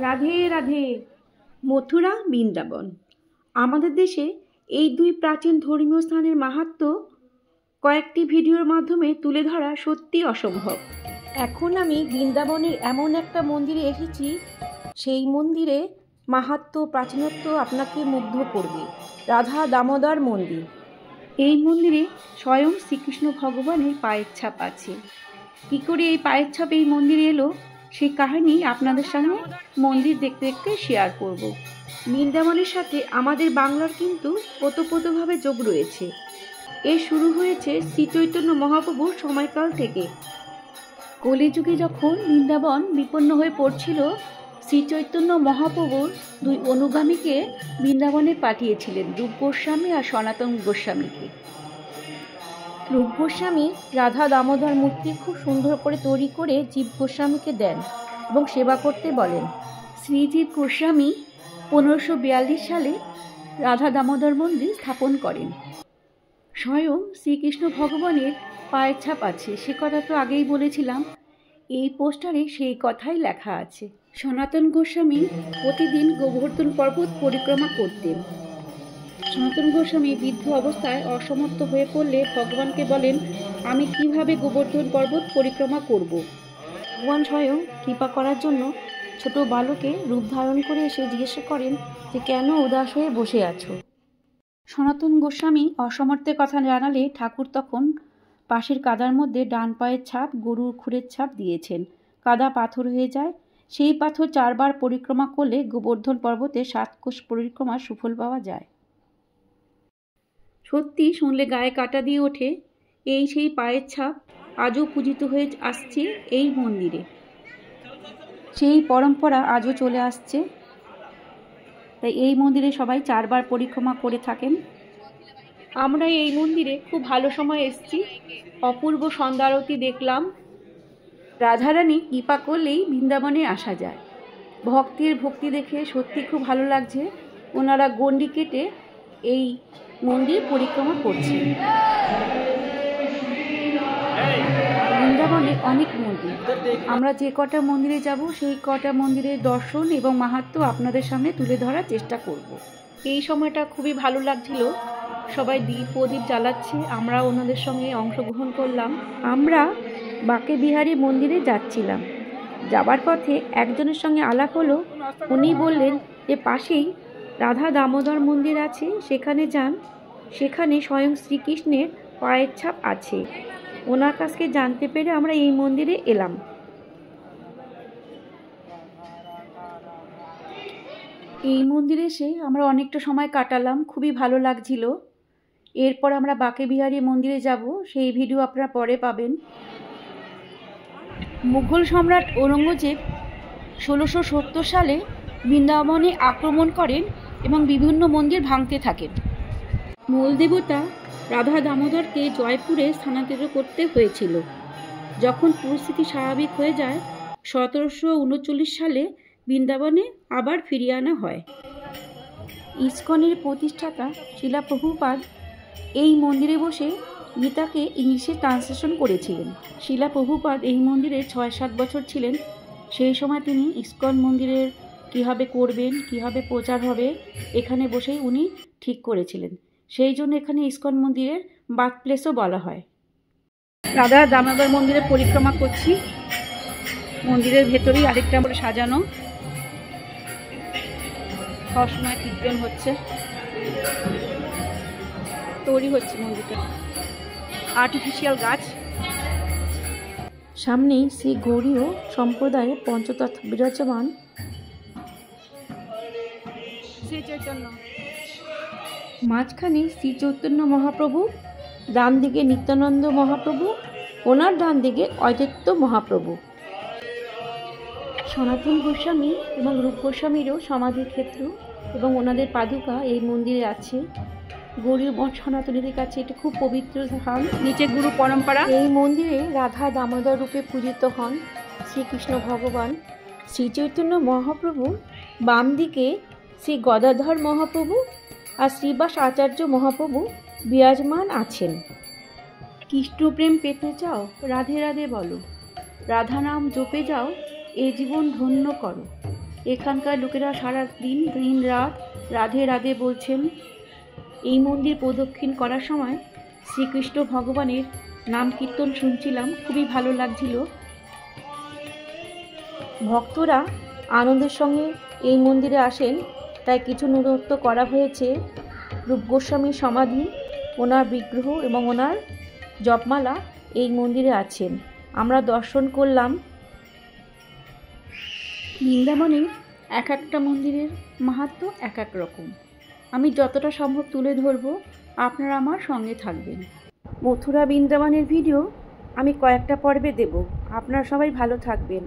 রাধে রাধে। মথুরা, বৃন্দাবন, আমাদের দেশে এই দুই প্রাচীন ধর্মীয় স্থানের মাহাত্ম্য কয়েকটি ভিডিওর মাধ্যমে তুলে ধরা সত্যি অসম্ভব। এখন আমি বৃন্দাবনের এমন একটা মন্দিরে এসেছি, সেই মন্দিরে মাহাত্ম্য প্রাচীনত্ব আপনাকে মুগ্ধ করবে। রাধা দামোদর মন্দির। এই মন্দিরে স্বয়ং শ্রীকৃষ্ণ ভগবানের পায়ের ছাপ আছে। কী করে এই পায়ের ছাপ এই মন্দিরে এলো, সেই কাহিনী আপনাদের সঙ্গে মন্দির দেখতে দেখতে শেয়ার করব। বৃন্দাবনের সাথে আমাদের বাংলার কিন্তু ওতপ্রোতভাবে যোগ রয়েছে। এর শুরু হয়েছে শ্রী চৈতন্য মহাপ্রভুর সময়কাল থেকে। কলিযুগে যখন বৃন্দাবন বিপন্ন হয়ে পড়ছিল, শ্রী চৈতন্য মহাপ্রভুর দুই অনুগামীকে বৃন্দাবনে পাঠিয়েছিলেন, রূপ গোস্বামী আর সনাতন গোস্বামীকে। রূপ গোস্বামী রাধা দামোদর মূর্তি খুব সুন্দর করে তৈরি করে জীব গোস্বামীকে দেন এবং সেবা করতে বলেন। শ্রীজীব গোস্বামী 1542 সালে রাধা দামোদর মন্দির স্থাপন করেন। স্বয়ং শ্রীকৃষ্ণ ভগবানের পায়ের ছাপ আছে, সে কথা তো আগেই বলেছিলাম। এই পোস্টারে সেই কথাই লেখা আছে। সনাতন গোস্বামী প্রতিদিন গোবর্ধন পর্বত পরিক্রমা করতেন। সনাতন গোস্বামী বৃদ্ধ অবস্থায় অসমর্থ হয়ে পড়লে ভগবানকে বলেন, আমি কিভাবে গোবর্ধন পর্বত পরিক্রমা করব। ভগবান স্বয়ং কৃপা করার জন্য ছোট বালকে রূপ ধারণ করে এসে জিজ্ঞাসা করেন যে কেন উদাস হয়ে বসে আছো। সনাতন গোস্বামী অসমর্থের কথা জানালে ঠাকুর তখন পাশের কাদার মধ্যে ডান পায়ের ছাপ, গরুর খুরের ছাপ দিয়েছেন। কাদা পাথর হয়ে যায়। সেই পাথর 4 বার পরিক্রমা করলে গোবর্ধন পর্বতে 7 কোষ পরিক্রমার সুফল পাওয়া যায়। সত্যি শুনলে গায়ে কাঁটা দিয়ে ওঠে। এই সেই পায়ের ছাপ আজও পূজিত হয়ে আসছে এই মন্দিরে। সেই পরম্পরা আজও চলে আসছে। তাই এই মন্দিরে সবাই 4 বার পরিক্রমা করে থাকেন। আমরা এই মন্দিরে খুব ভালো সময় এসেছি। অপূর্ব সন্ধ্যা আরতি দেখলাম। রাধারানী কৃপা করলেই বৃন্দাবনে আসা যায়। ভক্তি দেখে সত্যি খুব ভালো লাগছে। ওনারা গণ্ডি কেটে এই মন্দির পরিক্রমা করছে। বৃন্দাবনে অনেক মন্দির, আমরা যে কটা মন্দিরে যাব সেই কটা মন্দিরের দর্শন এবং মাহাত্ম্য আপনাদের সামনে তুলে ধরার চেষ্টা করব। এই সময়টা খুবই ভালো লাগছিল। সবাই প্রদীপ জ্বালাচ্ছে, আমরা ওনাদের সঙ্গে অংশগ্রহণ করলাম। আমরা বাঁকে বিহারী মন্দিরে যাচ্ছিলাম। যাবার পথে একজনের সঙ্গে আলাপ হলো। উনি বললেন যে পাশেই রাধা দামোদর মন্দির আছে, সেখানে যান, সেখানে স্বয়ং শ্রীকৃষ্ণের পায়ের ছাপ আছে। ওনার কাছকে জানতে পেরে আমরা এই মন্দিরে এলাম। এই মন্দিরে এসে আমরা অনেকটা সময় কাটালাম, খুবই ভালো লাগছিল। এরপর আমরা বাঁকে বিহারী মন্দিরে যাব, সেই ভিডিও আপনারা পরে পাবেন। মুঘল সম্রাট ঔরঙ্গজেব 1670 সালে বৃন্দাবনে আক্রমণ করেন এবং বিভিন্ন মন্দির ভাঙতে থাকেন। মূল দেবতা রাধা দামোদরকে জয়পুরে স্থানান্তরিত করতে হয়েছিল। যখন পরিস্থিতি স্বাভাবিক হয়ে যায়, 1739 সালে বৃন্দাবনে আবার ফিরিয়ে আনা হয়। ইসকনের প্রতিষ্ঠাতা শিলা প্রভুপাদ এই মন্দিরে বসে গীতাকে ইংলিশে ট্রান্সলেশন করেছিলেন। শিলা প্রভুপাদ এই মন্দিরে 6-7 বছর ছিলেন। সেই সময় তিনি ইসকন মন্দিরের কীভাবে করবেন, কীভাবে প্রচার হবে, এখানে বসেই উনি ঠিক করেছিলেন। সেই জন্য এখানে ইসকন মন্দিরের বার্থ প্লেসও বলা হয়। রাধা দামোদর মন্দিরে পরিক্রমা করছি। মন্দিরের ভেতরেই আরেকটা করে সাজানো, সবসময় কীর্তন হচ্ছে, তৈরি হচ্ছে মন্দিরটা। আর্টিফিশিয়াল গাছ। সামনেই শ্রী গৌড়ীয় সম্প্রদায়ের পঞ্চতত্ত্ব বিরাজমান। শ্রী চৈতন্য মাঝখানে শ্রী চৈতন্য মহাপ্রভু, ডান দিকে নিত্যানন্দ মহাপ্রভু, ওনার ডান দিকে অদ্বৈত মহাপ্রভু। সনাতন গোস্বামী এবং রূপ গোস্বামীরও সমাধির ক্ষেত্র এবং ওনাদের পাদুকা এই মন্দিরে আছে। গৌড়ীয় মঠ সনাতনীদের কাছে এটি খুব পবিত্র স্থান। নিচে গুরু পরম্পরা। এই মন্দিরে রাধা দামোদর রূপে পূজিত হন শ্রীকৃষ্ণ ভগবান। শ্রী চৈতন্য মহাপ্রভু বাম দিকে শ্রী গদাধর মহাপ্রভু আর শ্রীবাস আচার্য মহাপ্রভু বিরাজমান আছেন। কৃষ্ণপ্রেম পেতে চাও, রাধে রাধে বলো, রাধা নাম জপে যাও, এ জীবন ধন্য করো। এখানকার লোকেরা সারা দিন রাত রাধে রাধে বলছেন। এই মন্দির প্রদক্ষিণ করার সময় শ্রীকৃষ্ণ ভগবানের নাম কীর্তন শুনছিলাম, খুবই ভালো লাগছিল। ভক্তরা আনন্দের সঙ্গে এই মন্দিরে আসেন, তাই কিছু নূতনত্ব করা হয়েছে। রূপ গোস্বামীর সমাধি, ওনার বিগ্রহ এবং ওনার জপমালা এই মন্দিরে আছেন, আমরা দর্শন করলাম। বৃন্দাবনের এক একটা মন্দিরের মাহাত্ম্য এক এক রকম, আমি যতটা সম্ভব তুলে ধরব, আপনারা আমার সঙ্গে থাকবেন। মথুরা বৃন্দাবনের ভিডিও আমি কয়েকটা পর্বে দেব, আপনারা সবাই ভালো থাকবেন।